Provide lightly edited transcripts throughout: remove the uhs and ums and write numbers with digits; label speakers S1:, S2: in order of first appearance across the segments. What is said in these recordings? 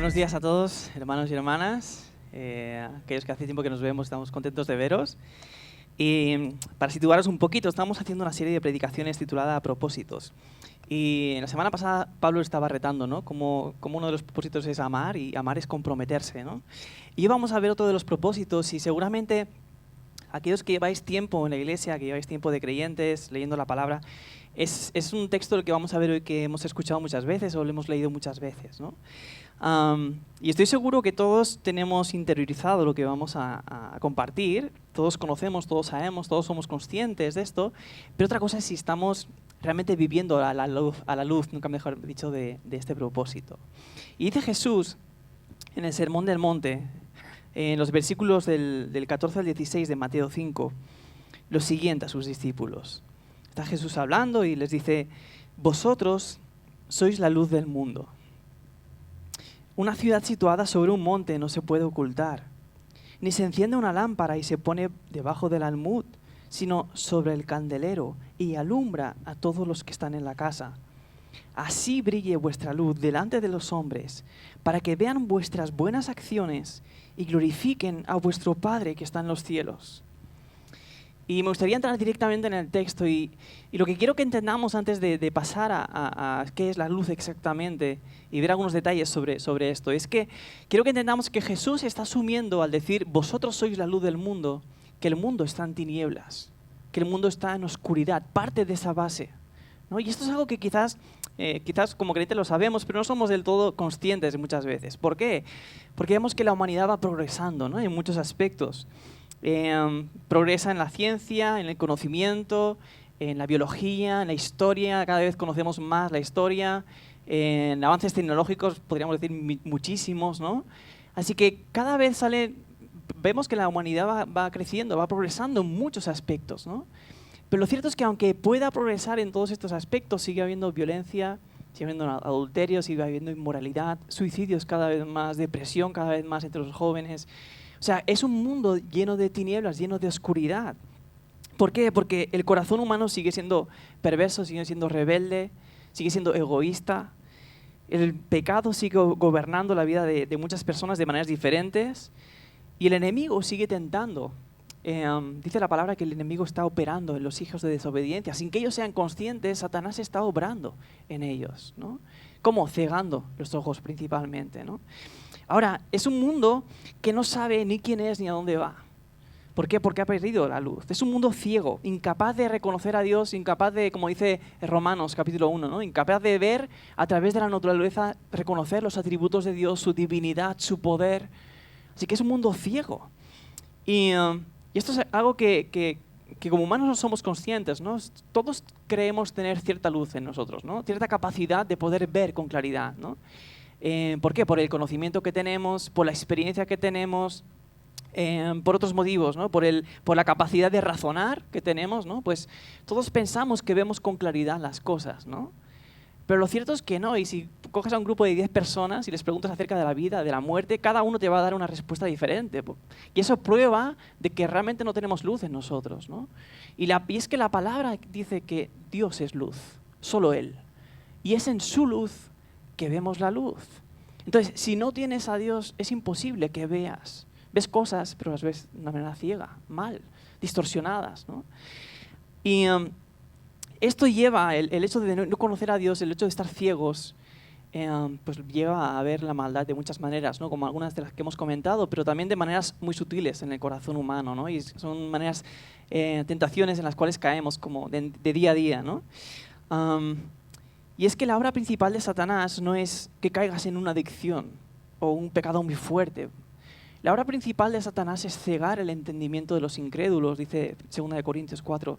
S1: Buenos días a todos, hermanos y hermanas. Aquellos que hace tiempo que nos vemos, estamos contentos de veros. Y para situaros un poquito, estamos haciendo una serie de predicaciones titulada A propósitos. Y en la semana pasada Pablo estaba retando, ¿no? Como uno de los propósitos es amar, y amar es comprometerse, ¿no? Y hoy vamos a ver otro de los propósitos, y seguramente aquellos que lleváis tiempo en la iglesia, que lleváis tiempo de creyentes, leyendo la palabra, es un texto del que vamos a ver hoy que hemos escuchado muchas veces o lo hemos leído muchas veces, ¿no? Y estoy seguro que todos tenemos interiorizado lo que vamos a compartir, todos conocemos, todos sabemos, todos somos conscientes de esto, pero otra cosa es si estamos realmente viviendo a la luz, nunca mejor dicho, de este propósito. Y dice Jesús en el Sermón del Monte, en los versículos del 14 al 16 de Mateo 5, lo siguiente a sus discípulos. Está Jesús hablando y les dice: vosotros sois la luz del mundo. Una ciudad situada sobre un monte no se puede ocultar, ni se enciende una lámpara y se pone debajo del almud, sino sobre el candelero y alumbra a todos los que están en la casa. Así brille vuestra luz delante de los hombres, para que vean vuestras buenas acciones y glorifiquen a vuestro Padre que está en los cielos. Y me gustaría entrar directamente en el texto y lo que quiero que entendamos antes de pasar a qué es la luz exactamente y ver algunos detalles sobre esto, es que quiero que entendamos que Jesús está asumiendo al decir vosotros sois la luz del mundo, que el mundo está en tinieblas, que el mundo está en oscuridad, parte de esa base, ¿no? Y esto es algo que quizás como creyentes lo sabemos, pero no somos del todo conscientes muchas veces. ¿Por qué? Porque vemos que la humanidad va progresando, ¿no? En muchos aspectos. Progresa en la ciencia, en el conocimiento, en la biología, en la historia, cada vez conocemos más la historia, en avances tecnológicos podríamos decir muchísimos, ¿no? Así que cada vez vemos que la humanidad va creciendo, va progresando en muchos aspectos, ¿no? Pero lo cierto es que aunque pueda progresar en todos estos aspectos, sigue habiendo violencia, sigue habiendo adulterio, sigue habiendo inmoralidad, suicidios cada vez más, depresión cada vez más entre los jóvenes. O sea, es un mundo lleno de tinieblas, lleno de oscuridad. ¿Por qué? Porque el corazón humano sigue siendo perverso, sigue siendo rebelde, sigue siendo egoísta. El pecado sigue gobernando la vida de muchas personas de maneras diferentes. Y el enemigo sigue tentando. Dice la palabra que el enemigo está operando en los hijos de desobediencia. Sin que ellos sean conscientes, Satanás está obrando en ellos, ¿no? ¿Cómo? Cegando los ojos principalmente, ¿no? Ahora, es un mundo que no sabe ni quién es ni a dónde va. ¿Por qué? Porque ha perdido la luz. Es un mundo ciego, incapaz de reconocer a Dios, incapaz de, como dice Romanos capítulo 1, ¿no? Incapaz de ver a través de la naturaleza, reconocer los atributos de Dios, su divinidad, su poder. Así que es un mundo ciego. Y esto es algo que como humanos no somos conscientes, ¿no? Todos creemos tener cierta luz en nosotros, ¿no? Cierta capacidad de poder ver con claridad, ¿no? ¿Por qué? Por el conocimiento que tenemos, por la experiencia que tenemos, por otros motivos, ¿no? Por la capacidad de razonar que tenemos, ¿no? Pues todos pensamos que vemos con claridad las cosas, ¿no? Pero lo cierto es que no, y si coges a un grupo de 10 personas y les preguntas acerca de la vida, de la muerte, cada uno te va a dar una respuesta diferente. Y eso prueba de que realmente no tenemos luz en nosotros, ¿no? Y es que la palabra dice que Dios es luz, solo Él. Y es en su luz que vemos la luz. Entonces, si no tienes a Dios, es imposible que veas. Ves cosas, pero las ves de una manera ciega, mal, distorsionadas, ¿no? Y esto lleva, el hecho de no conocer a Dios, el hecho de estar ciegos, pues lleva a ver la maldad de muchas maneras, ¿no? Como algunas de las que hemos comentado, pero también de maneras muy sutiles en el corazón humano, ¿no? Y son maneras, tentaciones en las cuales caemos como de día a día, ¿no? Y es que la obra principal de Satanás no es que caigas en una adicción o un pecado muy fuerte. La obra principal de Satanás es cegar el entendimiento de los incrédulos, dice 2 Corintios 4,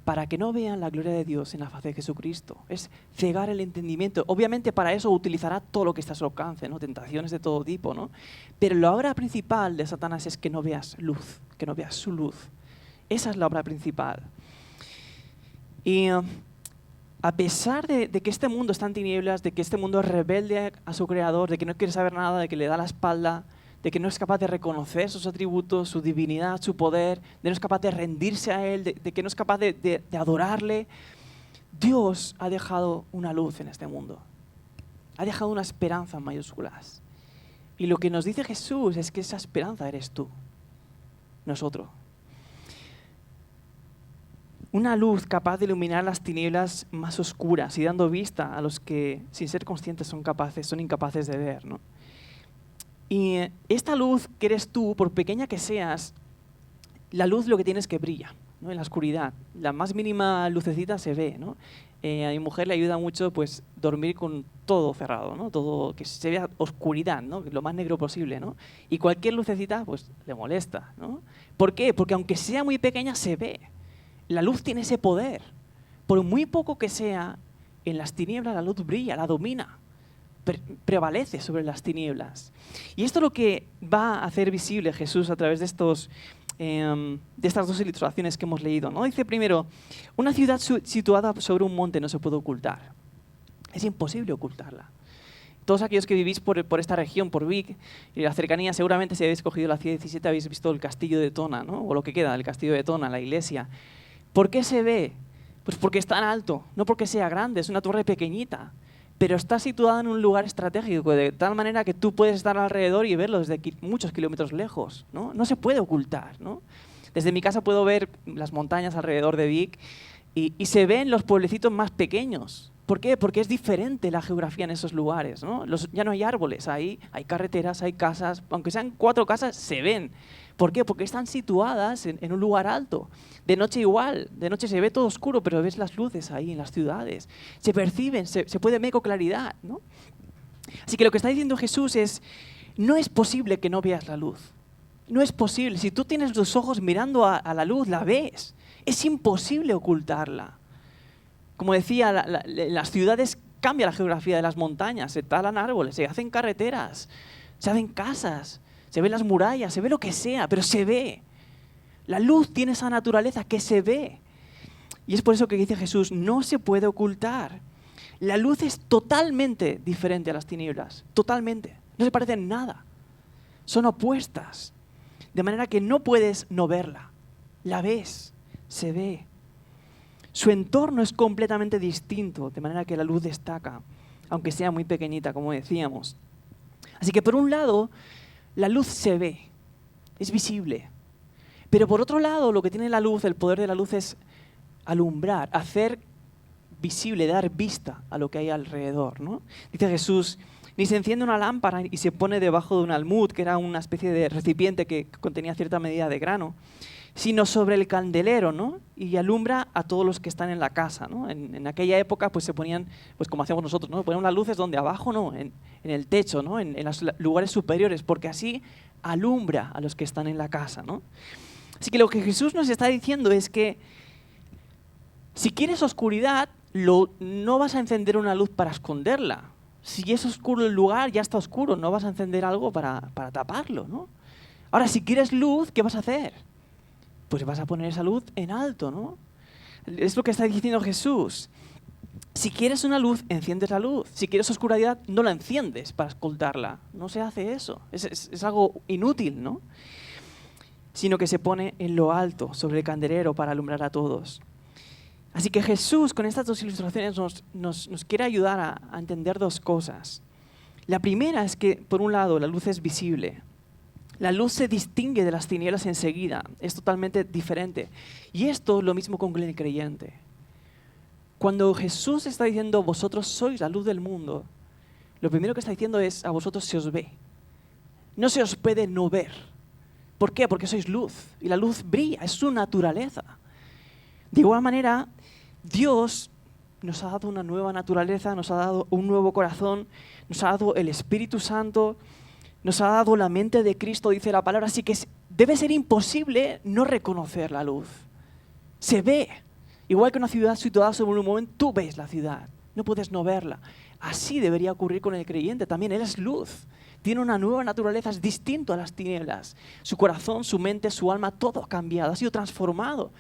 S1: para que no vean la gloria de Dios en la faz de Jesucristo. Es cegar el entendimiento. Obviamente para eso utilizará todo lo que está a su alcance, ¿no? Tentaciones de todo tipo, ¿no? Pero la obra principal de Satanás es que no veas luz, que no veas su luz. Esa es la obra principal. Y a pesar de que este mundo está en tinieblas, de que este mundo es rebelde a su creador, de que no quiere saber nada, de que le da la espalda, de que no es capaz de reconocer sus atributos, su divinidad, su poder, de que no es capaz de rendirse a Él, de que no es capaz de adorarle, Dios ha dejado una luz en este mundo. Ha dejado una esperanza en mayúsculas. Y lo que nos dice Jesús es que esa esperanza eres tú, nosotros. Una luz capaz de iluminar las tinieblas más oscuras y dando vista a los que, sin ser conscientes, son incapaces de ver, ¿no? Y esta luz que eres tú, por pequeña que seas, la luz lo que tienes es que brilla, ¿no? En la oscuridad. La más mínima lucecita se ve, ¿no? A mi mujer le ayuda mucho pues, dormir con todo cerrado, ¿no? Todo, que se vea oscuridad, ¿no? Lo más negro posible, ¿no? Y cualquier lucecita pues, le molesta, ¿no? ¿Por qué? Porque aunque sea muy pequeña, se ve. La luz tiene ese poder. Por muy poco que sea, en las tinieblas la luz brilla, la domina, prevalece sobre las tinieblas. Y esto es lo que va a hacer visible Jesús a través de estas dos ilustraciones que hemos leído, ¿no? Dice primero, una ciudad situada sobre un monte no se puede ocultar. Es imposible ocultarla. Todos aquellos que vivís por esta región, por Vic y la cercanía, seguramente si habéis cogido la C-17 habéis visto el castillo de Tona, ¿no? O lo que queda del castillo de Tona, la iglesia. ¿Por qué se ve? Pues porque es tan alto, no porque sea grande, es una torre pequeñita, pero está situada en un lugar estratégico, de tal manera que tú puedes estar alrededor y verlo desde muchos kilómetros lejos, ¿no? No se puede ocultar, ¿no? Desde mi casa puedo ver las montañas alrededor de Vic y se ven los pueblecitos más pequeños. ¿Por qué? Porque es diferente la geografía en esos lugares, ¿no? Ya no hay árboles, hay carreteras, hay casas, aunque sean 4 casas, se ven. ¿Por qué? Porque están situadas en un lugar alto. De noche igual, de noche se ve todo oscuro, pero ves las luces ahí en las ciudades. Se perciben, se puede ver con claridad, ¿no? Así que lo que está diciendo Jesús es, no es posible que no veas la luz. No es posible. Si tú tienes los ojos mirando a la luz, la ves. Es imposible ocultarla. Como decía, las ciudades cambia la geografía de las montañas, se talan árboles, se hacen carreteras, se hacen casas, se ven las murallas, se ve lo que sea, pero se ve. La luz tiene esa naturaleza que se ve. Y es por eso que dice Jesús, no se puede ocultar. La luz es totalmente diferente a las tinieblas, totalmente. No se parecen en nada. Son opuestas. De manera que no puedes no verla. La ves, se ve. Su entorno es completamente distinto, de manera que la luz destaca, aunque sea muy pequeñita, como decíamos. Así que por un lado, la luz se ve, es visible. Pero por otro lado, lo que tiene la luz, el poder de la luz es alumbrar, hacer visible, dar vista a lo que hay alrededor, ¿no? Dice Jesús, ni se enciende una lámpara y se pone debajo de un almud, que era una especie de recipiente que contenía cierta medida de grano, sino sobre el candelero, ¿no? Y alumbra a todos los que están en la casa, ¿no? En aquella época pues se ponían, pues como hacemos nosotros, ¿no? Ponían las luces donde abajo, ¿no? En el techo, ¿no? En los lugares superiores, porque así alumbra a los que están en la casa, ¿no? Así que lo que Jesús nos está diciendo es que si quieres oscuridad, no vas a encender una luz para esconderla. Si es oscuro el lugar, ya está oscuro, no vas a encender algo para taparlo, ¿no? Ahora, si quieres luz, ¿qué vas a hacer? Pues vas a poner esa luz en alto, ¿no? Es lo que está diciendo Jesús. Si quieres una luz, enciendes la luz. Si quieres oscuridad, no la enciendes para ocultarla. No se hace eso. Es algo inútil, ¿no? Sino que se pone en lo alto, sobre el candelero, para alumbrar a todos. Así que Jesús, con estas dos ilustraciones, nos quiere ayudar a entender dos cosas. La primera es que, por un lado, la luz es visible. La luz se distingue de las tinieblas enseguida, es totalmente diferente. Y esto es lo mismo con el creyente. Cuando Jesús está diciendo, vosotros sois la luz del mundo, lo primero que está diciendo es, a vosotros se os ve. No se os puede no ver. ¿Por qué? Porque sois luz. Y la luz brilla, es su naturaleza. De igual manera, Dios nos ha dado una nueva naturaleza, nos ha dado un nuevo corazón, nos ha dado el Espíritu Santo, nos ha dado la mente de Cristo, dice la palabra, así que debe ser imposible no reconocer la luz. Se ve. Igual que una ciudad situada sobre un monte, tú ves la ciudad, no puedes no verla. Así debería ocurrir con el creyente también, él es luz. Tiene una nueva naturaleza, es distinto a las tinieblas. Su corazón, su mente, su alma, todo ha cambiado, ha sido transformado.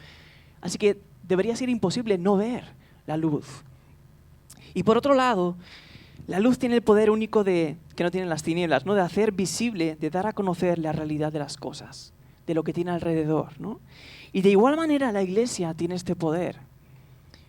S1: Así que debería ser imposible no ver la luz. Y por otro lado, la luz tiene el poder único que no tienen las tinieblas, ¿no? De hacer visible, de dar a conocer la realidad de las cosas, de lo que tiene alrededor, ¿no? Y de igual manera la iglesia tiene este poder.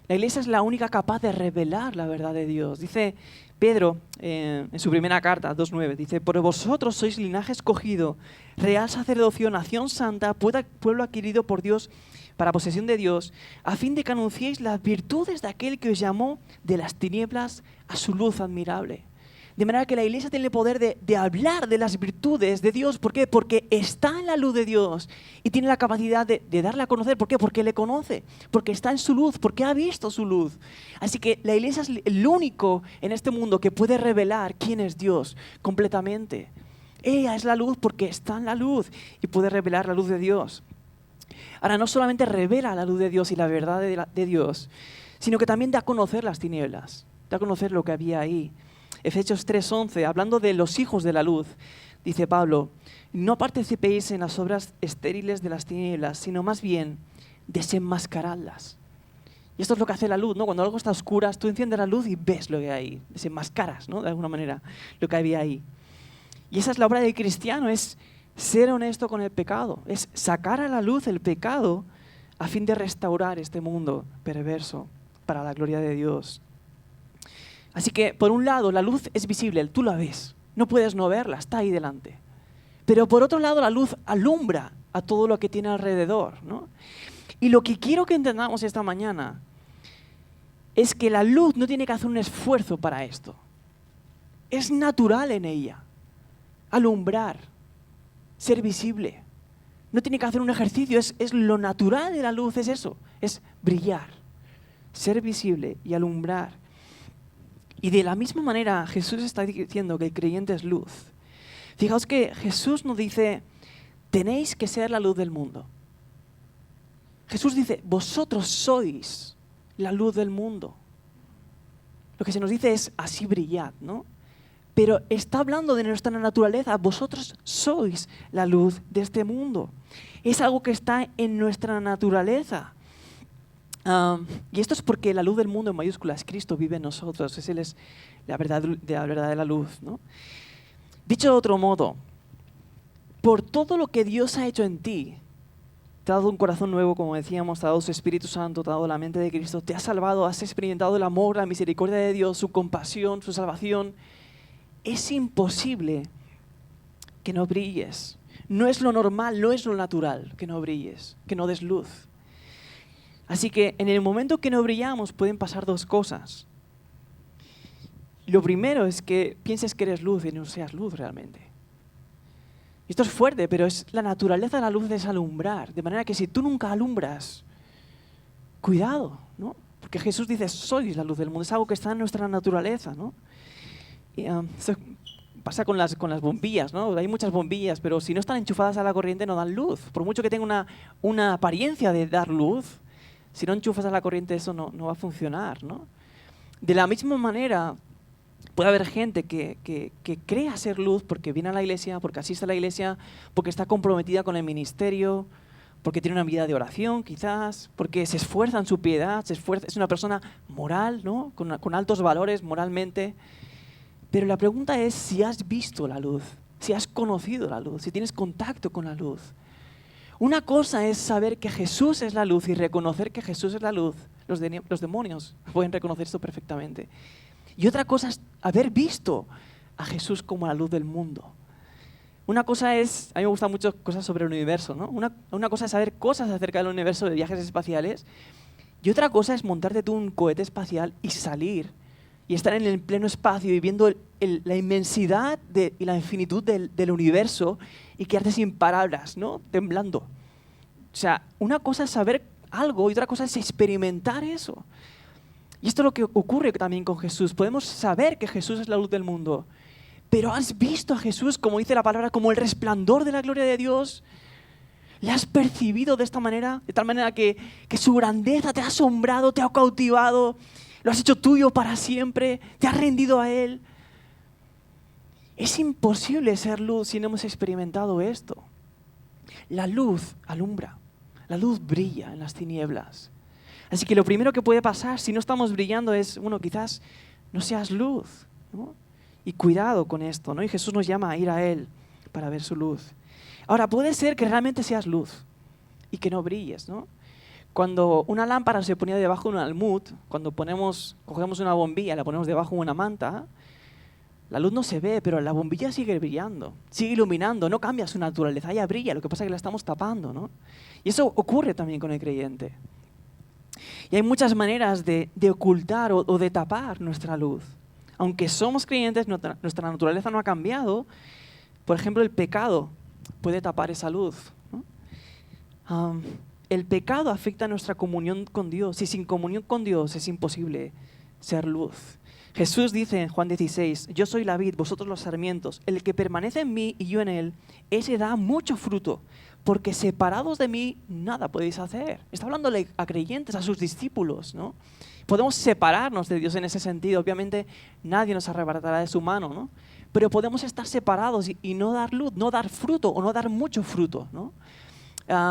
S1: La iglesia es la única capaz de revelar la verdad de Dios. Dice Pedro en su primera carta, 2:9, dice, pero vosotros sois linaje escogido, real sacerdocio, nación santa, pueblo adquirido por Dios para posesión de Dios, a fin de que anunciéis las virtudes de aquel que os llamó de las tinieblas a su luz admirable. De manera que la iglesia tiene el poder de hablar de las virtudes de Dios. ¿Por qué? Porque está en la luz de Dios y tiene la capacidad de darle a conocer. ¿Por qué? Porque le conoce, porque está en su luz, porque ha visto su luz. Así que la iglesia es el único en este mundo que puede revelar quién es Dios completamente. Ella es la luz porque está en la luz y puede revelar la luz de Dios. Ahora, no solamente revela la luz de Dios y la verdad de Dios, sino que también da a conocer las tinieblas, da a conocer lo que había ahí. Efesios 3:11, hablando de los hijos de la luz, dice Pablo, no participéis en las obras estériles de las tinieblas, sino más bien desenmascaradlas. Y esto es lo que hace la luz, ¿no? Cuando algo está a oscuras, tú enciendes la luz y ves lo que hay ahí, desenmascaras, ¿no? De alguna manera, lo que había ahí. Y esa es la obra del cristiano, es ser honesto con el pecado, es sacar a la luz el pecado a fin de restaurar este mundo perverso para la gloria de Dios. Así que, por un lado, la luz es visible, tú la ves, no puedes no verla, está ahí delante. Pero por otro lado, la luz alumbra a todo lo que tiene alrededor, ¿no? Y lo que quiero que entendamos esta mañana es que la luz no tiene que hacer un esfuerzo para esto. Es natural en ella, alumbrar, ser visible. No tiene que hacer un ejercicio, es lo natural de la luz, es eso, es brillar, ser visible y alumbrar. Y de la misma manera Jesús está diciendo que el creyente es luz. Fijaos que Jesús nos dice, tenéis que ser la luz del mundo. Jesús dice, vosotros sois la luz del mundo. Lo que se nos dice es así brillad, ¿no? Pero está hablando de nuestra naturaleza, vosotros sois la luz de este mundo. Es algo que está en nuestra naturaleza. Y esto es porque la luz del mundo en mayúsculas, Cristo vive en nosotros, Él es la verdad de la luz, ¿no? Dicho de otro modo, por todo lo que Dios ha hecho en ti, te ha dado un corazón nuevo, como decíamos, te ha dado su Espíritu Santo, te ha dado la mente de Cristo, te ha salvado, has experimentado el amor, la misericordia de Dios, su compasión, su salvación. Es imposible que no brilles. No es lo normal, no es lo natural que no brilles, que no des luz. Así que en el momento que no brillamos pueden pasar dos cosas. Lo primero es que pienses que eres luz y no seas luz realmente. Esto es fuerte, pero es la naturaleza de la luz es alumbrar. De manera que si tú nunca alumbras, cuidado, ¿no? Porque Jesús dice, sois la luz del mundo. Es algo que está en nuestra naturaleza, ¿no? Y, esto pasa con las bombillas, ¿no? Hay muchas bombillas, pero si no están enchufadas a la corriente no dan luz. Por mucho que tenga una apariencia de dar luz, si no enchufas a la corriente eso no va a funcionar, ¿no? De la misma manera, puede haber gente que crea ser luz porque viene a la iglesia, porque asiste a la iglesia, porque está comprometida con el ministerio, porque tiene una vida de oración quizás, porque se esfuerza en su piedad, es una persona moral, ¿no? Con altos valores moralmente. Pero la pregunta es si has visto la luz, si has conocido la luz, si tienes contacto con la luz. Una cosa es saber que Jesús es la luz y reconocer que Jesús es la luz. Los demonios pueden reconocer esto perfectamente. Y otra cosa es haber visto a Jesús como la luz del mundo. Una cosa es, a mí me gustan mucho cosas sobre el universo, ¿no? Una cosa es saber cosas acerca del universo, de viajes espaciales, y otra cosa es montarte tú un cohete espacial y salir y estar en el pleno espacio y viendo la inmensidad y la infinitud del universo y quedarte sin palabras, ¿no? Temblando. O sea, una cosa es saber algo y otra cosa es experimentar eso. Y esto es lo que ocurre también con Jesús. Podemos saber que Jesús es la luz del mundo, pero has visto a Jesús, como dice la palabra, como el resplandor de la gloria de Dios. ¿Le has percibido de esta manera? De tal manera que su grandeza te ha asombrado, te ha cautivado, lo has hecho tuyo para siempre, te has rendido a Él. Es imposible ser luz si no hemos experimentado esto. La luz alumbra, la luz brilla en las tinieblas. Así que lo primero que puede pasar si no estamos brillando es, bueno, quizás no seas luz, ¿no? Y cuidado con esto, ¿no? Y Jesús nos llama a ir a Él para ver su luz. Ahora, puede ser que realmente seas luz y que no brilles, ¿no? Cuando una lámpara se ponía debajo de un almud, cuando cogemos una bombilla y la ponemos debajo de una manta, la luz no se ve, pero la bombilla sigue brillando, sigue iluminando, no cambia su naturaleza, ella brilla, lo que pasa es que la estamos tapando, ¿no? Y eso ocurre también con el creyente. Y hay muchas maneras de ocultar o de tapar nuestra luz. Aunque somos creyentes, nuestra naturaleza no ha cambiado. Por ejemplo, el pecado puede tapar esa luz, ¿no? El pecado afecta a nuestra comunión con Dios. Y sin comunión con Dios es imposible ser luz. Jesús dice en Juan 16, yo soy la vid, vosotros los sarmientos. El que permanece en mí y yo en él, ese da mucho fruto, porque separados de mí nada podéis hacer. Está hablándole a creyentes, a sus discípulos, ¿no? Podemos separarnos de Dios en ese sentido. Obviamente nadie nos arrebatará de su mano, ¿no? Pero podemos estar separados y no dar luz, no dar fruto o no dar mucho fruto, ¿no?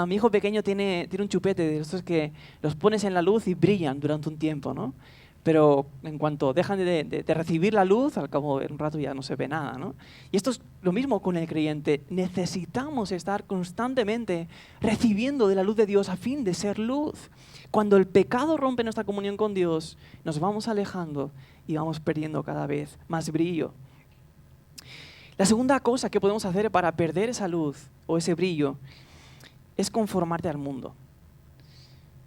S1: Mi hijo pequeño tiene un chupete de estos que los pones en la luz y brillan durante un tiempo, ¿no? Pero en cuanto dejan de recibir la luz, al cabo de un rato ya no se ve nada, ¿no? Y esto es lo mismo con el creyente. Necesitamos estar constantemente recibiendo de la luz de Dios a fin de ser luz. Cuando el pecado rompe nuestra comunión con Dios, nos vamos alejando y vamos perdiendo cada vez más brillo. La segunda cosa que podemos hacer para perder esa luz o ese brillo es conformarte al mundo.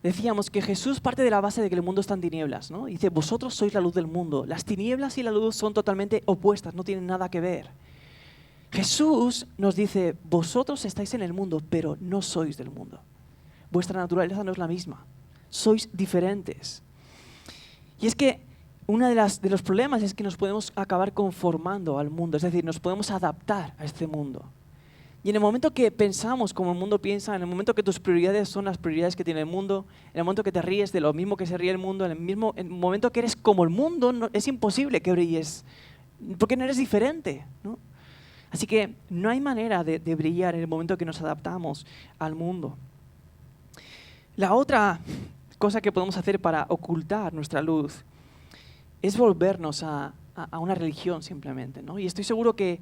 S1: Decíamos que Jesús parte de la base de que el mundo está en tinieblas, ¿no? Dice, vosotros sois la luz del mundo. Las tinieblas y la luz son totalmente opuestas, no tienen nada que ver. Jesús nos dice, vosotros estáis en el mundo, pero no sois del mundo. Vuestra naturaleza no es la misma. Sois diferentes. Y es que uno de los problemas es que nos podemos acabar conformando al mundo, es decir, nos podemos adaptar a este mundo. Y en el momento que pensamos como el mundo piensa, en el momento que tus prioridades son las prioridades que tiene el mundo, en el momento que te ríes de lo mismo que se ríe el mundo, en el momento que eres como el mundo, es imposible que brilles, porque no eres diferente, ¿no? Así que no hay manera de brillar en el momento que nos adaptamos al mundo. La otra cosa que podemos hacer para ocultar nuestra luz es volvernos a una religión simplemente, ¿no? Y estoy seguro que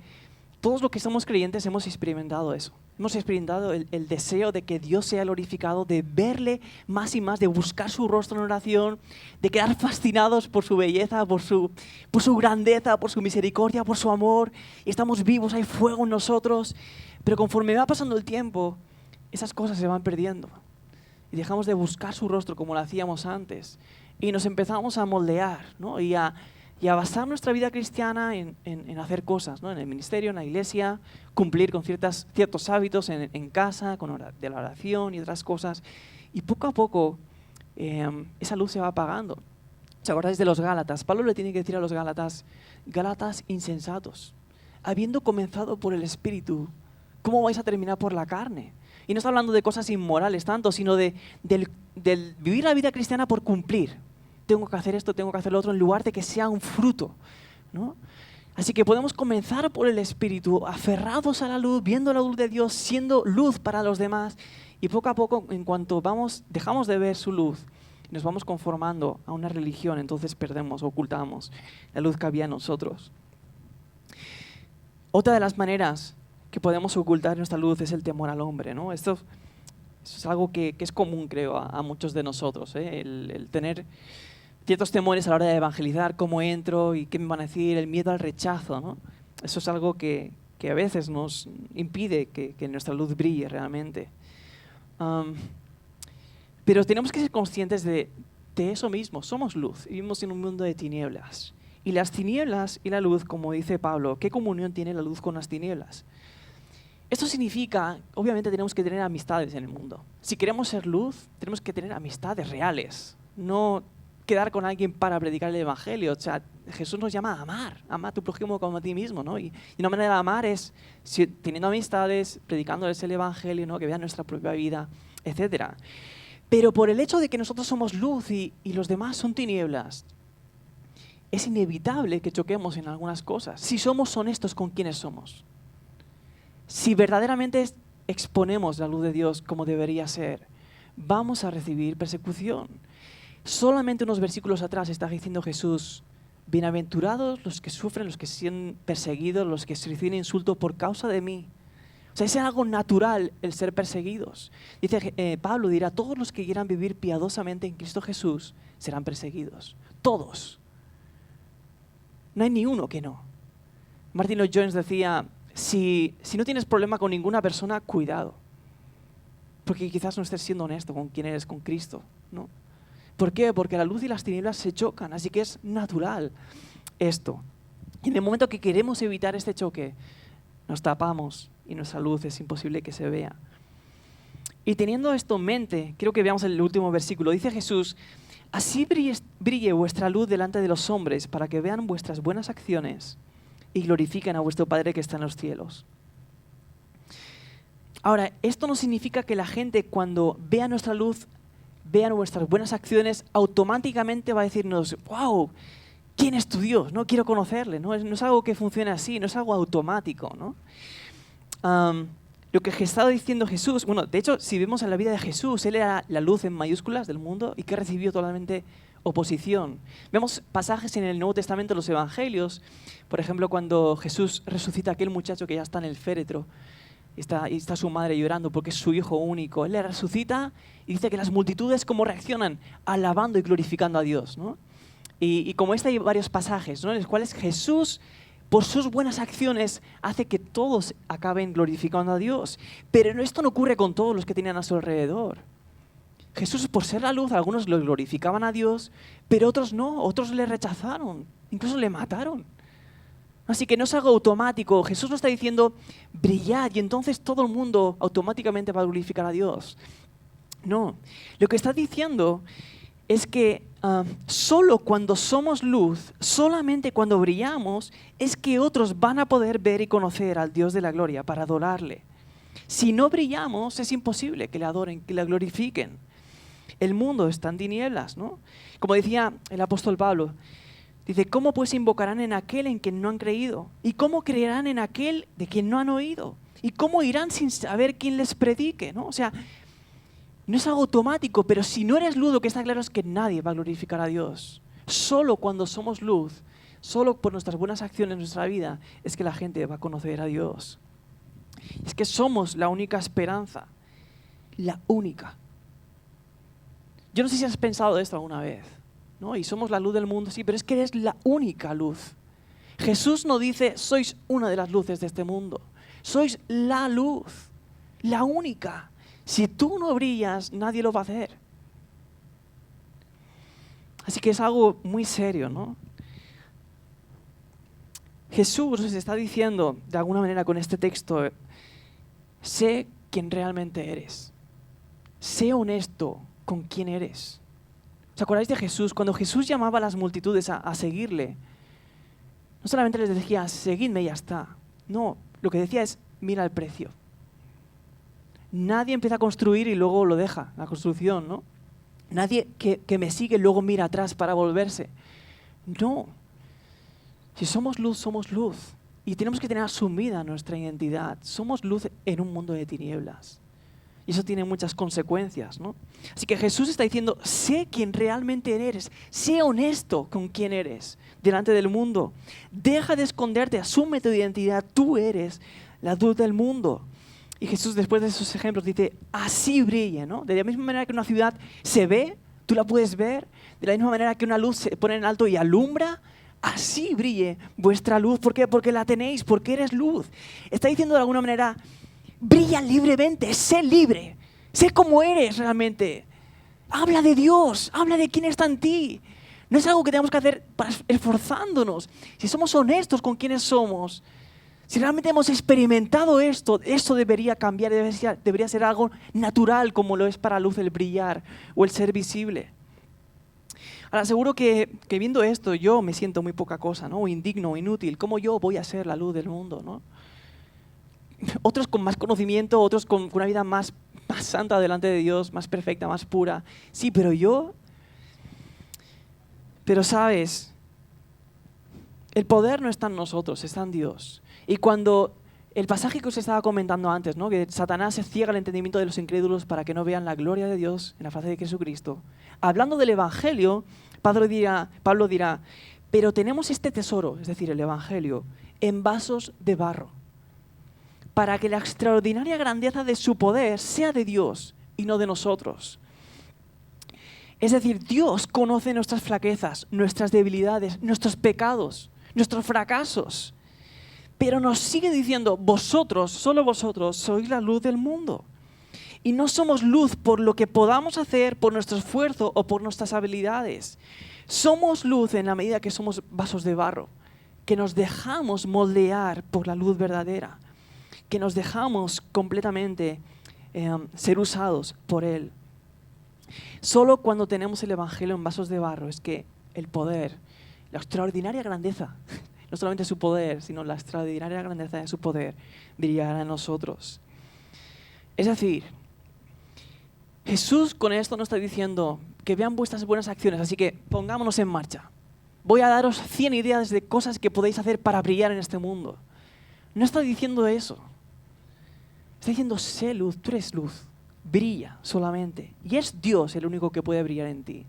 S1: todos los que somos creyentes hemos experimentado eso. Hemos experimentado el deseo de que Dios sea glorificado, de verle más y más, de buscar su rostro en oración, de quedar fascinados por su belleza, por su grandeza, por su misericordia, por su amor. Y estamos vivos, hay fuego en nosotros. Pero conforme va pasando el tiempo, esas cosas se van perdiendo. Y dejamos de buscar su rostro como lo hacíamos antes. Y nos empezamos a moldear, ¿no? Y a basar nuestra vida cristiana en hacer cosas, ¿no? En el ministerio, en la iglesia, cumplir con ciertos hábitos en casa, de la oración y otras cosas. Y poco a poco esa luz se va apagando. ¿Os acordáis de los Gálatas? Pablo le tiene que decir a los Gálatas, Gálatas insensatos, habiendo comenzado por el Espíritu, ¿cómo vais a terminar por la carne? Y no está hablando de cosas inmorales tanto, sino del vivir la vida cristiana por cumplir. Tengo que hacer esto, tengo que hacer lo otro, en lugar de que sea un fruto, ¿no? Así que podemos comenzar por el Espíritu, aferrados a la luz, viendo la luz de Dios, siendo luz para los demás. Y poco a poco, en cuanto dejamos de ver su luz, nos vamos conformando a una religión, entonces ocultamos la luz que había en nosotros. Otra de las maneras que podemos ocultar nuestra luz es el temor al hombre, ¿no? Esto es algo que es común, creo, a muchos de nosotros, ¿eh? El tener ciertos temores a la hora de evangelizar, cómo entro y qué me van a decir, el miedo al rechazo, ¿no? Eso es algo que a veces nos impide que nuestra luz brille realmente. Pero tenemos que ser conscientes de eso mismo. Somos luz, vivimos en un mundo de tinieblas. Y las tinieblas y la luz, como dice Pablo, ¿qué comunión tiene la luz con las tinieblas? Esto significa, obviamente tenemos que tener amistades en el mundo. Si queremos ser luz, tenemos que tener amistades reales, no quedar con alguien para predicar el evangelio. O sea, Jesús nos llama a amar, ama a tu prójimo como a ti mismo, ¿no? Y una manera de amar es teniendo amistades, predicándoles el evangelio, ¿no? Que vean nuestra propia vida, etc. Pero por el hecho de que nosotros somos luz y los demás son tinieblas, es inevitable que choquemos en algunas cosas, si somos honestos con quiénes somos. Si verdaderamente exponemos la luz de Dios como debería ser, vamos a recibir persecución. Solamente unos versículos atrás está diciendo Jesús, bienaventurados los que sufren, los que se sienten perseguidos, los que reciben insulto por causa de mí, O sea, es algo natural el ser perseguidos. Dice Pablo dirá, todos los que quieran vivir piadosamente en Cristo Jesús serán perseguidos. Todos. No hay ni uno que no. Martin Lloyd-Jones decía, si no tienes problema con ninguna persona, cuidado. Porque quizás no estés siendo honesto con quién eres con Cristo, ¿no? ¿Por qué? Porque la luz y las tinieblas se chocan, así que es natural esto. Y en el momento que queremos evitar este choque, nos tapamos y nuestra luz es imposible que se vea. Y teniendo esto en mente, quiero que veamos el último versículo. Dice Jesús, así brille vuestra luz delante de los hombres para que vean vuestras buenas acciones y glorifiquen a vuestro Padre que está en los cielos. Ahora, esto no significa que la gente cuando vea nuestra luz, vea nuestras buenas acciones, automáticamente va a decirnos, wow, ¿quién es tu Dios? No quiero conocerle. No es algo que funcione así, no es algo automático, ¿no? Lo que estaba diciendo Jesús, bueno, de hecho, si vemos en la vida de Jesús, Él era la luz en mayúsculas del mundo y que recibió totalmente oposición. Vemos pasajes en el Nuevo Testamento, en los Evangelios, por ejemplo, cuando Jesús resucita a aquel muchacho que ya está en el féretro y está su madre llorando porque es su hijo único. Él le resucita y dice que las multitudes cómo reaccionan, alabando y glorificando a Dios, ¿no? Y como hay varios pasajes, ¿no?, en los cuales Jesús, por sus buenas acciones, hace que todos acaben glorificando a Dios. Pero esto no ocurre con todos los que tenían a su alrededor. Jesús, por ser la luz, algunos lo glorificaban a Dios, pero otros no, otros le rechazaron, incluso le mataron. Así que no es algo automático. Jesús no está diciendo, brillad, y entonces todo el mundo automáticamente va a glorificar a Dios. No, lo que está diciendo es que solo cuando somos luz, solamente cuando brillamos, es que otros van a poder ver y conocer al Dios de la gloria para adorarle. Si no brillamos, es imposible que le adoren, que le glorifiquen. El mundo está en tinieblas, ¿no? Como decía el apóstol Pablo, dice, ¿cómo pues invocarán en aquel en quien no han creído? ¿Y cómo creerán en aquel de quien no han oído? ¿Y cómo irán sin saber quién les predique? ¿No? O sea, no es algo automático, pero si no eres luz, lo que está claro es que nadie va a glorificar a Dios. Solo cuando somos luz, solo por nuestras buenas acciones en nuestra vida, es que la gente va a conocer a Dios. Es que somos la única esperanza, la única. Yo no sé si has pensado esto alguna vez, ¿no? Y somos la luz del mundo, sí, pero es que eres la única luz. Jesús no dice, sois una de las luces de este mundo. Sois la luz, la única. Si tú no brillas, nadie lo va a hacer. Así que es algo muy serio, ¿no? Jesús nos está diciendo, de alguna manera con este texto, sé quién realmente eres. Sé honesto con quién eres. ¿Os acordáis de Jesús? Cuando Jesús llamaba a las multitudes a seguirle, no solamente les decía, seguidme y ya está. No, lo que decía es, mira el precio. Nadie empieza a construir y luego lo deja, la construcción, ¿no? Nadie que me sigue luego mira atrás para volverse. No. Si somos luz, somos luz. Y tenemos que tener asumida nuestra identidad. Somos luz en un mundo de tinieblas. Y eso tiene muchas consecuencias, ¿no? Así que Jesús está diciendo, sé quién realmente eres. Sé honesto con quién eres delante del mundo. Deja de esconderte, asume tu identidad. Tú eres la luz del mundo. Y Jesús, después de esos ejemplos, dice, así brille, ¿no? De la misma manera que una ciudad se ve, tú la puedes ver. De la misma manera que una luz se pone en alto y alumbra, así brille vuestra luz. ¿Por qué? Porque la tenéis, porque eres luz. Está diciendo de alguna manera, brilla libremente, sé libre, sé cómo eres realmente. Habla de Dios, habla de quién está en ti. No es algo que tenemos que hacer esforzándonos. Si somos honestos con quiénes somos, si realmente hemos experimentado esto debería cambiar, debería ser algo natural como lo es para la luz el brillar o el ser visible. Ahora, seguro que viendo esto yo me siento muy poca cosa, ¿no? O indigno, o inútil. ¿Cómo yo voy a ser la luz del mundo, ¿no? Otros con más conocimiento, otros con una vida más santa delante de Dios, más perfecta, más pura. Sí, pero yo... Pero sabes, el poder no está en nosotros, está en Dios. Y cuando el pasaje que os estaba comentando antes, ¿no? Que Satanás se ciega el entendimiento de los incrédulos para que no vean la gloria de Dios en la faz de Jesucristo. Hablando del Evangelio, Pablo dirá, pero tenemos este tesoro, es decir, el Evangelio, en vasos de barro, para que la extraordinaria grandeza de su poder sea de Dios y no de nosotros. Es decir, Dios conoce nuestras flaquezas, nuestras debilidades, nuestros pecados, nuestros fracasos. Pero nos sigue diciendo, vosotros, solo vosotros, sois la luz del mundo. Y no somos luz por lo que podamos hacer, por nuestro esfuerzo o por nuestras habilidades. Somos luz en la medida que somos vasos de barro, que nos dejamos moldear por la luz verdadera, que nos dejamos completamente ser usados por Él. Solo cuando tenemos el Evangelio en vasos de barro es que el poder, la extraordinaria grandeza, no solamente su poder, sino la extraordinaria grandeza de su poder, brillará en nosotros. Es decir, Jesús con esto no está diciendo que vean vuestras buenas acciones, así que pongámonos en marcha. Voy a daros 100 ideas de cosas que podéis hacer para brillar en este mundo. No está diciendo eso. Está diciendo, sé luz, tú eres luz. Brilla solamente. Y es Dios el único que puede brillar en ti.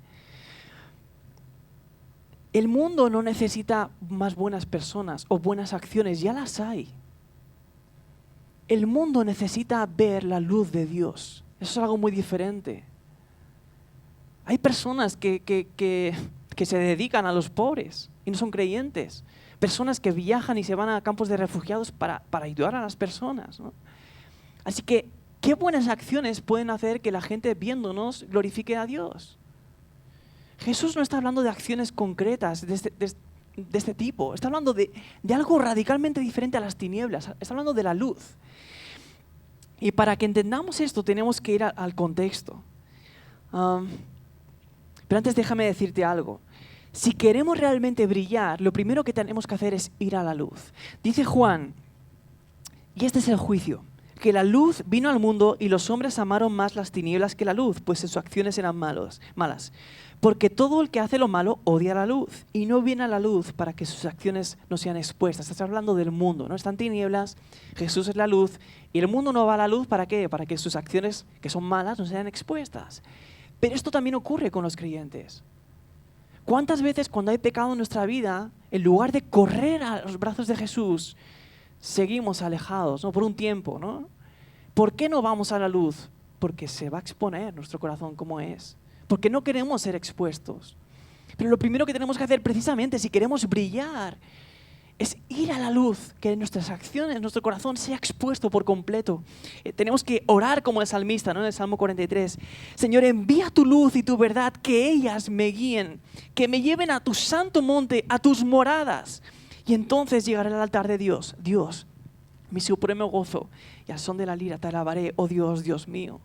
S1: El mundo no necesita más buenas personas o buenas acciones, ya las hay. El mundo necesita ver la luz de Dios. Eso es algo muy diferente. Hay personas que se dedican a los pobres y no son creyentes. Personas que viajan y se van a campos de refugiados para ayudar a las personas, ¿no? Así que, ¿qué buenas acciones pueden hacer que la gente viéndonos glorifique a Dios? Jesús no está hablando de acciones concretas de este tipo. Está hablando de algo radicalmente diferente a las tinieblas. Está hablando de la luz. Y para que entendamos esto tenemos que ir al contexto. Pero antes déjame decirte algo. Si queremos realmente brillar, lo primero que tenemos que hacer es ir a la luz. Dice Juan, y este es el juicio, que la luz vino al mundo y los hombres amaron más las tinieblas que la luz, pues sus acciones eran malas. Porque todo el que hace lo malo odia la luz y no viene a la luz para que sus acciones no sean expuestas. Estás hablando del mundo, ¿no? Están tinieblas, Jesús es la luz y el mundo no va a la luz ¿para qué? Para que sus acciones que son malas no sean expuestas. Pero esto también ocurre con los creyentes. ¿Cuántas veces cuando hay pecado en nuestra vida, en lugar de correr a los brazos de Jesús, seguimos alejados, ¿no? Por un tiempo, ¿no? ¿Por qué no vamos a la luz? Porque se va a exponer nuestro corazón como es. Porque no queremos ser expuestos. Pero lo primero que tenemos que hacer precisamente si queremos brillar es ir a la luz, que nuestras acciones, nuestro corazón sea expuesto por completo. Tenemos que orar como el salmista, ¿no? En el Salmo 43. Señor, envía tu luz y tu verdad, que ellas me guíen, que me lleven a tu santo monte, a tus moradas. Y entonces llegaré al altar de Dios. Dios, mi supremo gozo, y al son de la lira te alabaré, oh Dios, Dios mío.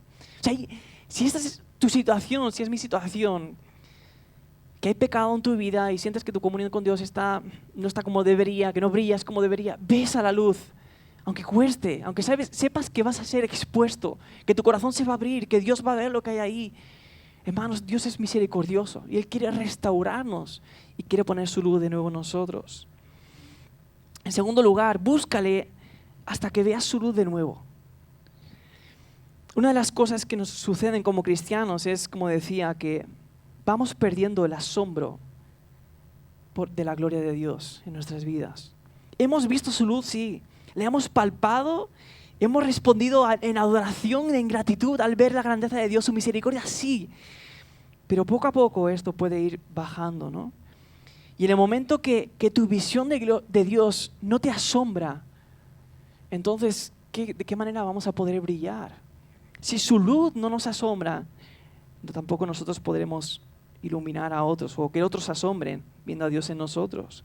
S1: O sea, si esta es tu situación, si es mi situación, que hay pecado en tu vida y sientes que tu comunión con Dios no está como debería, que no brillas como debería, ves a la luz, aunque cueste, aunque sepas que vas a ser expuesto, que tu corazón se va a abrir, que Dios va a ver lo que hay ahí. Hermanos, Dios es misericordioso y Él quiere restaurarnos y quiere poner su luz de nuevo en nosotros. En segundo lugar, búscale hasta que veas su luz de nuevo. Una de las cosas que nos suceden como cristianos es, como decía, que vamos perdiendo el asombro de la gloria de Dios en nuestras vidas. Hemos visto su luz, sí. Le hemos palpado, hemos respondido en adoración, en gratitud al ver la grandeza de Dios, su misericordia, sí. Pero poco a poco esto puede ir bajando, ¿no? Y en el momento que tu visión de Dios no te asombra, entonces, ¿de qué manera vamos a poder brillar? Si su luz no nos asombra, tampoco nosotros podremos iluminar a otros o que otros se asombren viendo a Dios en nosotros.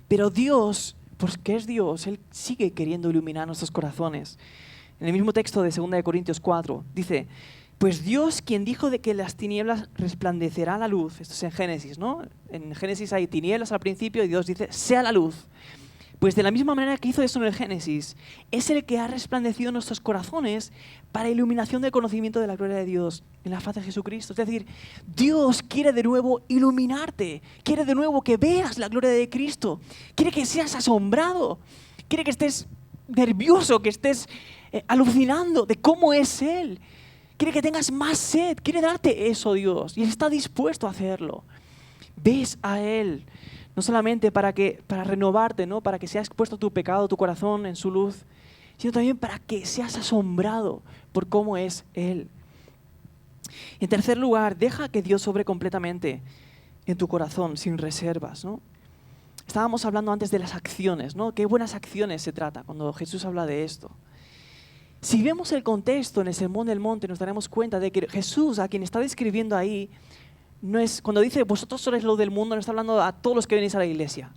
S1: Pero Dios, porque es Dios, Él sigue queriendo iluminar nuestros corazones. En el mismo texto de 2 Corintios 4 dice, pues Dios quien dijo de que las tinieblas resplandecerá la luz, esto es en Génesis, ¿no? En Génesis hay tinieblas al principio y Dios dice, sea la luz. Pues de la misma manera que hizo eso en el Génesis, es el que ha resplandecido nuestros corazones para iluminación del conocimiento de la gloria de Dios en la faz de Jesucristo. Es decir, Dios quiere de nuevo iluminarte, quiere de nuevo que veas la gloria de Cristo, quiere que seas asombrado, quiere que estés nervioso, que estés alucinando de cómo es Él. Quiere que tengas más sed, quiere darte eso Dios y está dispuesto a hacerlo. Ves a Él. No solamente para renovarte, ¿no? Para que sea expuesto tu pecado, tu corazón en su luz, sino también para que seas asombrado por cómo es Él. En tercer lugar, deja que Dios sobre completamente en tu corazón, sin reservas, ¿no? Estábamos hablando antes de las acciones, ¿no? Qué buenas acciones se trata cuando Jesús habla de esto. Si vemos el contexto en el Sermón del Monte, nos daremos cuenta de que Jesús, a quien está describiendo ahí, no es, cuando dice vosotros sois lo del mundo, no está hablando a todos los que venís a la iglesia,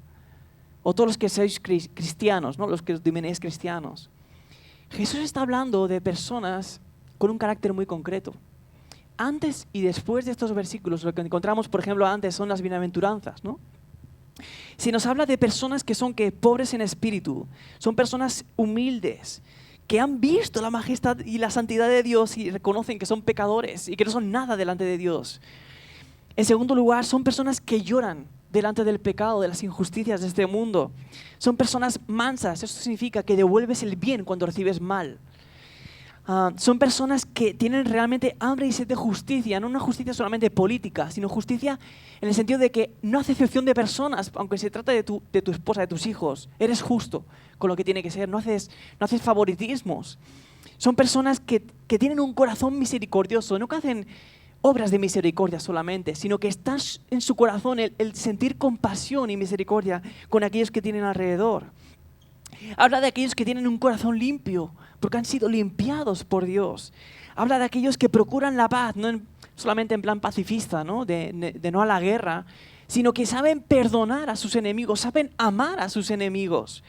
S1: o todos los que sois cristianos, ¿no? Los que os denomináis cristianos. Jesús está hablando de personas con un carácter muy concreto. Antes y después de estos versículos, lo que encontramos, por ejemplo, antes son las bienaventuranzas, ¿no? Si nos habla de personas que son pobres en espíritu, son personas humildes, que han visto la majestad y la santidad de Dios y reconocen que son pecadores y que no son nada delante de Dios. En segundo lugar, son personas que lloran delante del pecado, de las injusticias de este mundo. Son personas mansas, eso significa que devuelves el bien cuando recibes mal. Son personas que tienen realmente hambre y sed de justicia, no una justicia solamente política, sino justicia en el sentido de que no hace excepción de personas, aunque se trate de tu esposa, de tus hijos. Eres justo con lo que tiene que ser, no haces favoritismos. Son personas que tienen un corazón misericordioso, no que hacen obras de misericordia solamente, sino que está en su corazón el sentir compasión y misericordia con aquellos que tienen alrededor. Habla de aquellos que tienen un corazón limpio, porque han sido limpiados por Dios. Habla de aquellos que procuran la paz, no solamente en plan pacifista, ¿no? De no a la guerra, sino que saben perdonar a sus enemigos, saben amar a sus enemigos.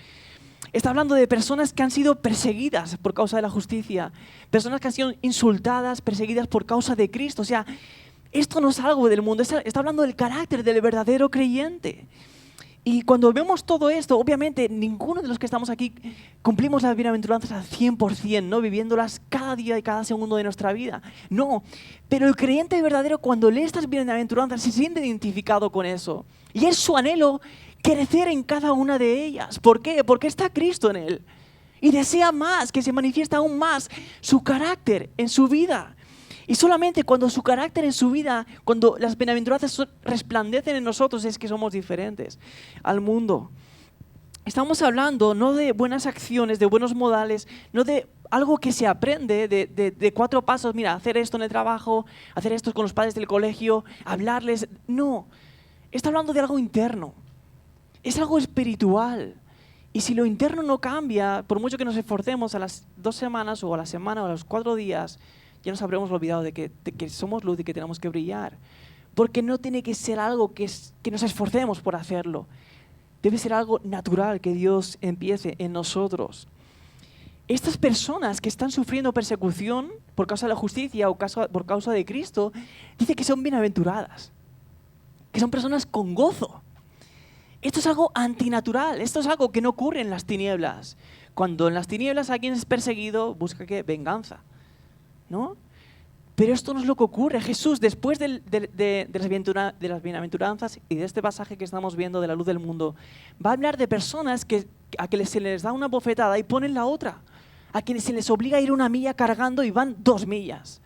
S1: Está hablando de personas que han sido perseguidas por causa de la justicia, personas que han sido insultadas, perseguidas por causa de Cristo. O sea, esto no es algo del mundo, está hablando del carácter del verdadero creyente. Y cuando vemos todo esto, obviamente ninguno de los que estamos aquí cumplimos las bienaventuranzas al 100%, ¿no? Viviéndolas cada día y cada segundo de nuestra vida. No, pero el creyente verdadero cuando lee estas bienaventuranzas se siente identificado con eso. Y es su anhelo crecer en cada una de ellas. ¿Por qué? Porque está Cristo en él. Y desea más, que se manifiesta aún más su carácter en su vida. Y solamente cuando su carácter en su vida, cuando las bienaventuranzas resplandecen en nosotros, es que somos diferentes al mundo. Estamos hablando no de buenas acciones, de buenos modales, no de algo que se aprende de 4 pasos. Mira, hacer esto en el trabajo, hacer esto con los padres del colegio, hablarles. No, está hablando de algo interno. Es algo espiritual. Y si lo interno no cambia, por mucho que nos esforcemos a las 2 semanas o a la semana o a los 4 días, ya nos habremos olvidado de que somos luz y que tenemos que brillar. Porque no tiene que ser algo que nos esforcemos por hacerlo. Debe ser algo natural que Dios empiece en nosotros. Estas personas que están sufriendo persecución por causa de la justicia o por causa de Cristo, dice que son bienaventuradas, que son personas con gozo. Esto es algo antinatural, esto es algo que no ocurre en las tinieblas. Cuando en las tinieblas alguien es perseguido, busca ¿qué? Venganza, ¿no? Pero esto no es lo que ocurre. Jesús, después de las bienaventuranzas y de este pasaje que estamos viendo de la luz del mundo, va a hablar de personas a que se les da una bofetada y ponen la otra, a quienes se les obliga a ir 1 milla cargando y van 2 millas.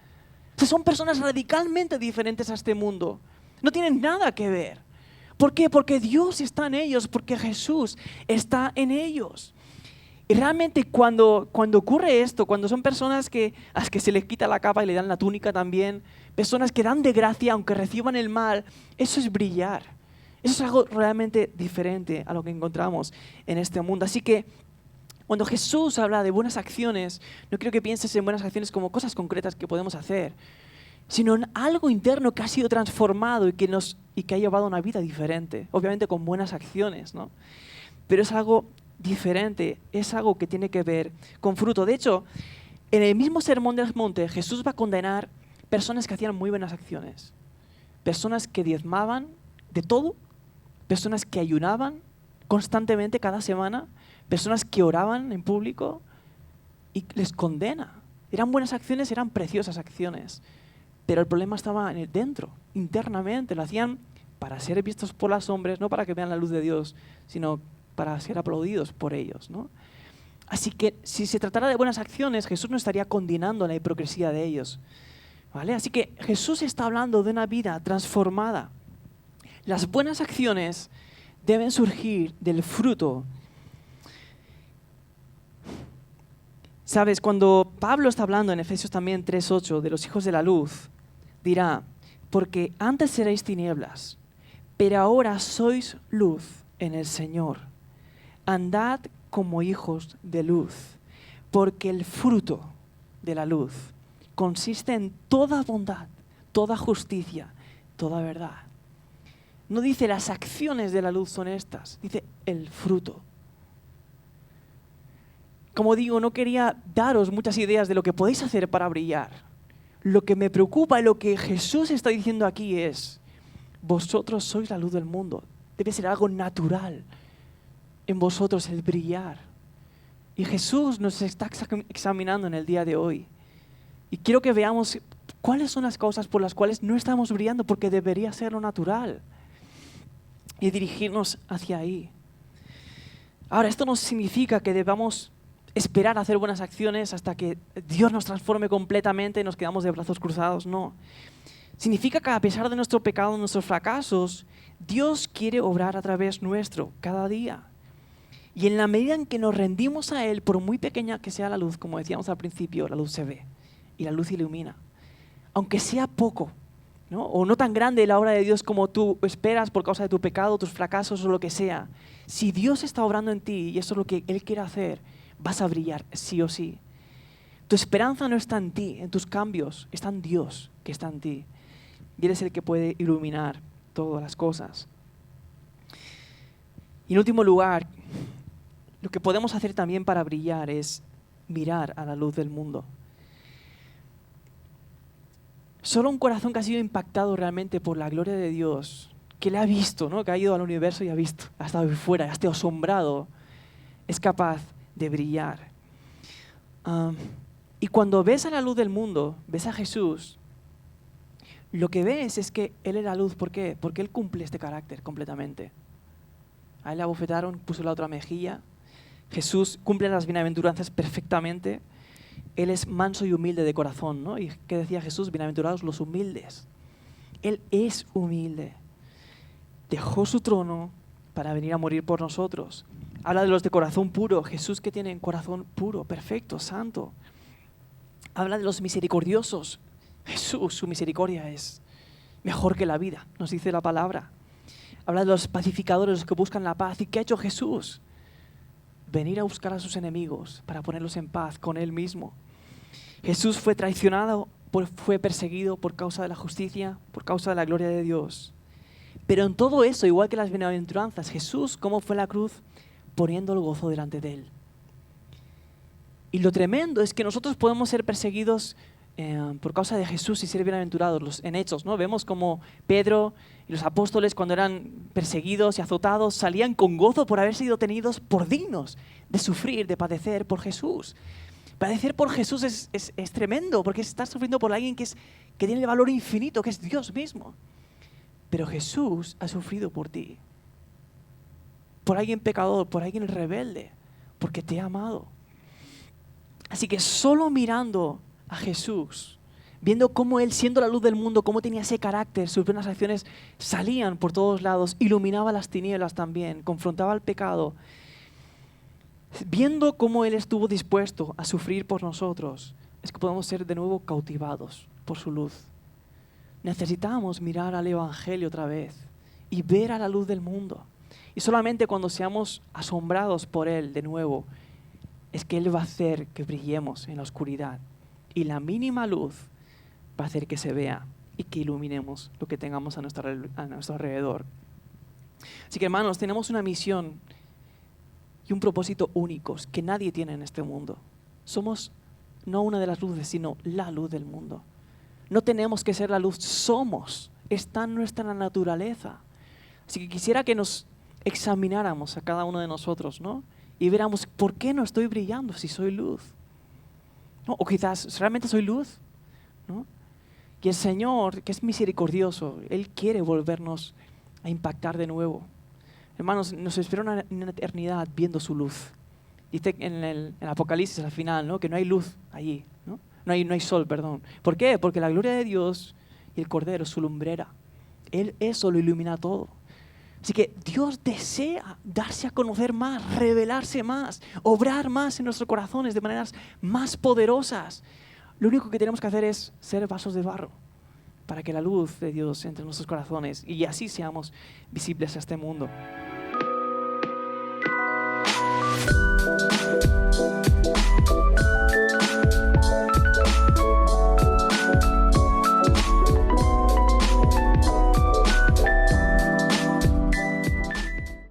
S1: O sea, son personas radicalmente diferentes a este mundo. No tienen nada que ver. ¿Por qué? Porque Dios está en ellos, porque Jesús está en ellos. Y realmente cuando ocurre esto, cuando son personas a las que se les quita la capa y le dan la túnica también, personas que dan de gracia aunque reciban el mal, eso es brillar. Eso es algo realmente diferente a lo que encontramos en este mundo. Así que cuando Jesús habla de buenas acciones, no quiero que pienses en buenas acciones como cosas concretas que podemos hacer, sino en algo interno que ha sido transformado y que ha llevado a una vida diferente. Obviamente con buenas acciones, ¿no? Pero es algo diferente, es algo que tiene que ver con fruto. De hecho, en el mismo Sermón del Monte, Jesús va a condenar personas que hacían muy buenas acciones. Personas que diezmaban de todo, personas que ayunaban constantemente cada semana, personas que oraban en público, y les condena. Eran buenas acciones, eran preciosas acciones. Pero el problema estaba dentro, internamente. Lo hacían para ser vistos por los hombres, no para que vean la luz de Dios, sino para ser aplaudidos por ellos, ¿no? Así que si se tratara de buenas acciones, Jesús no estaría condenando la hipocresía de ellos, ¿vale? Así que Jesús está hablando de una vida transformada. Las buenas acciones deben surgir del fruto. Sabes, cuando Pablo está hablando en Efesios también 3:8 de los hijos de la luz, dirá, porque antes erais tinieblas, pero ahora sois luz en el Señor. Andad como hijos de luz, porque el fruto de la luz consiste en toda bondad, toda justicia, toda verdad. No dice las acciones de la luz son estas, dice el fruto. Como digo, no quería daros muchas ideas de lo que podéis hacer para brillar. Lo que me preocupa y lo que Jesús está diciendo aquí es, vosotros sois la luz del mundo. Debe ser algo natural en vosotros el brillar. Y Jesús nos está examinando en el día de hoy. Y quiero que veamos cuáles son las causas por las cuales no estamos brillando, porque debería ser lo natural. Y dirigirnos hacia ahí. Ahora, esto no significa que debamos esperar a hacer buenas acciones hasta que Dios nos transforme completamente y nos quedamos de brazos cruzados, no. Significa que a pesar de nuestro pecado, nuestros fracasos, Dios quiere obrar a través nuestro cada día. Y en la medida en que nos rendimos a Él, por muy pequeña que sea la luz, como decíamos al principio, la luz se ve y la luz ilumina. Aunque sea poco, ¿no? O no tan grande la obra de Dios como tú esperas por causa de tu pecado, tus fracasos o lo que sea. Si Dios está obrando en ti y eso es lo que Él quiere hacer, vas a brillar sí o sí. Tu esperanza no está en ti, en tus cambios, está en Dios que está en ti. Y Él es el que puede iluminar todas las cosas. Y en último lugar, lo que podemos hacer también para brillar es mirar a la luz del mundo. Solo un corazón que ha sido impactado realmente por la gloria de Dios, que le ha visto, ¿no? Que ha ido al universo y ha visto, ha estado ahí fuera, ha estado asombrado, es capaz de brillar. Y cuando ves a la luz del mundo, ves a Jesús, lo que ves es que Él es la luz. ¿Por qué? Porque Él cumple este carácter completamente. A Él le abofetaron, puso la otra mejilla. Jesús cumple las bienaventuranzas perfectamente. Él es manso y humilde de corazón, ¿no? ¿Y qué decía Jesús? Bienaventurados los humildes. Él es humilde. Dejó su trono para venir a morir por nosotros. Habla de los de corazón puro. Jesús que tiene corazón puro, perfecto, santo. Habla de los misericordiosos. Jesús, su misericordia es mejor que la vida, nos dice la palabra. Habla de los pacificadores, los que buscan la paz. ¿Y qué ha hecho Jesús? Venir a buscar a sus enemigos para ponerlos en paz con Él mismo. Jesús fue traicionado, fue perseguido por causa de la justicia, por causa de la gloria de Dios. Pero en todo eso, igual que las bienaventuranzas, Jesús, ¿cómo fue la cruz? Poniendo el gozo delante de Él. Y lo tremendo es que nosotros podemos ser perseguidos por causa de Jesús y ser bienaventurados. En Hechos, ¿no? Vemos como Pedro y los apóstoles, cuando eran perseguidos y azotados, salían con gozo por haber sido tenidos por dignos de sufrir, de padecer por Jesús. Padecer por Jesús es tremendo, porque es estar sufriendo por alguien que tiene el valor infinito, que es Dios mismo. Pero Jesús ha sufrido por ti, por alguien pecador, por alguien rebelde, porque te ha amado. Así que solo mirando a Jesús, viendo cómo Él, siendo la luz del mundo, cómo tenía ese carácter, sus buenas acciones salían por todos lados, iluminaba las tinieblas también, confrontaba el pecado. Viendo cómo Él estuvo dispuesto a sufrir por nosotros, es que podemos ser de nuevo cautivados por su luz. Necesitamos mirar al Evangelio otra vez y ver a la luz del mundo. Y solamente cuando seamos asombrados por Él de nuevo, es que Él va a hacer que brillemos en la oscuridad. Y la mínima luz va a hacer que se vea y que iluminemos lo que tengamos a nuestro alrededor. Así que, hermanos, tenemos una misión y un propósito únicos que nadie tiene en este mundo. Somos no una de las luces, sino la luz del mundo. No tenemos que ser la luz, somos. Está en nuestra naturaleza. Así que quisiera que nos examináramos a cada uno de nosotros, ¿no? Y viéramos, ¿por qué no estoy brillando si soy luz? ¿No? O quizás, ¿realmente soy luz? ¿No? Y el Señor, que es misericordioso, Él quiere volvernos a impactar de nuevo. Hermanos, nos espera una eternidad viendo su luz. Dice en el Apocalipsis al final, ¿no? Que no hay luz allí, ¿no? No hay sol, perdón. ¿Por qué? Porque la gloria de Dios y el Cordero es su lumbrera. Él eso lo ilumina todo. Así que Dios desea darse a conocer más, revelarse más, obrar más en nuestros corazones de maneras más poderosas. Lo único que tenemos que hacer es ser vasos de barro para que la luz de Dios entre en nuestros corazones y así seamos visibles a este mundo.